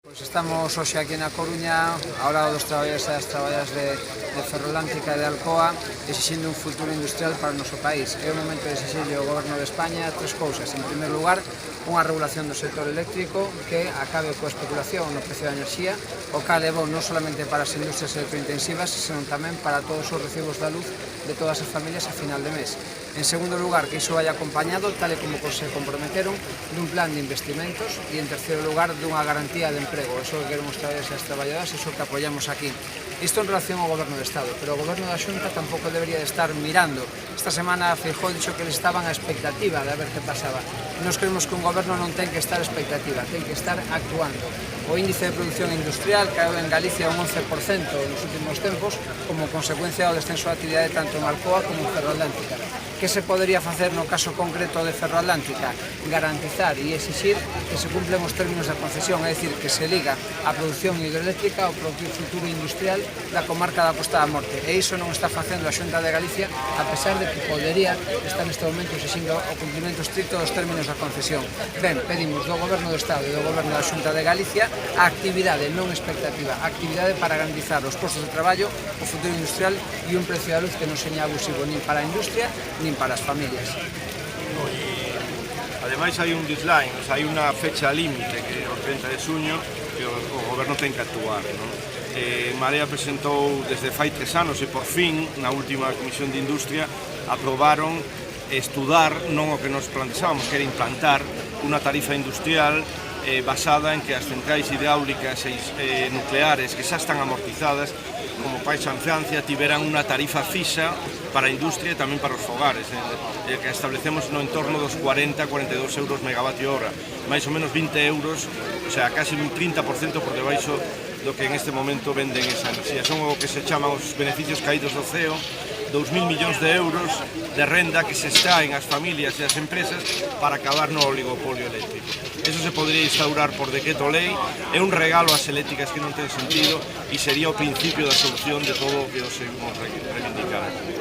Pois estamos hoxe aquí na Coruña, ao lado dos traballadores e das traballadoras de Ferrolántica e de Alcoa, exixindo un futuro industrial para o noso país. É o momento de exixirle ao Goberno de España tres cousas. En primeiro lugar, unha regulación do sector eléctrico que acabe coa especulación no precio da enerxía, o cal é bon non solamente para as industrias electrointensivas, senón tamén para todos os recibos da luz de todas as familias a final de mes. En segundo lugar, que iso vaya acompañado, tal e como se comprometeron, dun plan de investimentos e, en terceiro lugar, dunha garantía de emprego. Eso que queremos traer as traballadoras, eso que apoyamos aquí. Isto en relación ao Goberno do Estado, pero o Goberno da Xunta tampouco debería de estar mirando. Esta semana Feijóo dixo que eles estaban a expectativa de ver que pasaba. Nos creemos que un Goberno non ten que estar a expectativa, ten que estar actuando. O índice de producción industrial caeu en Galicia un 11% nos últimos tempos como consecuencia do descenso da actividade tanto en Alcoa como en Ferrolántica. Que se podería facer no caso concreto de Ferrolántica? Garantizar e exixir que se cumplen os términos da concesión, é dicir, que se liga a produción hidroeléctrica ao propio futuro industrial da comarca da Costa da Morte. E iso non está facendo a Xunta de Galicia, a pesar de que podería estar neste momento exixindo o cumprimento estricto dos términos da concesión. Ben, pedimos do Goberno do Estado e do Goberno da Xunta de Galicia a actividade, non expectativa, a actividade para garantizar os postos de traballo, o futuro industrial e un precio da luz que non seña abusivo nin para a industria nin para as familias. Ademais hai un deadline, hai unha fecha límite que é o 30 de xuño que o Goberno ten que actuar, non? Marea presentou desde fai 3 anos e por fin na última Comisión de Industria aprobaron estudar non o que nos planteábamos, que era implantar unha tarifa industrial basada en que as centrais hidráulicas e nucleares que xa están amortizadas como país en Francia tiveran unha tarifa fixa para a industria e tamén para os fogares, que establecemos no entorno dos 40-42 euros megavatio hora, máis ou menos 20 euros, o sea, casi un 30% por debaixo do que en este momento venden esa enerxía. Son o que se chaman os beneficios caídos do CEO, 2.000 millóns de euros de renda que se extraen ás familias e ás empresas para acabar no oligopolio eléctrico. Eso se podría instaurar por decreto lei, é un regalo ás eléctricas que non ten sentido e sería o principio da solución de todo o que os seguimos reivindicar aquí.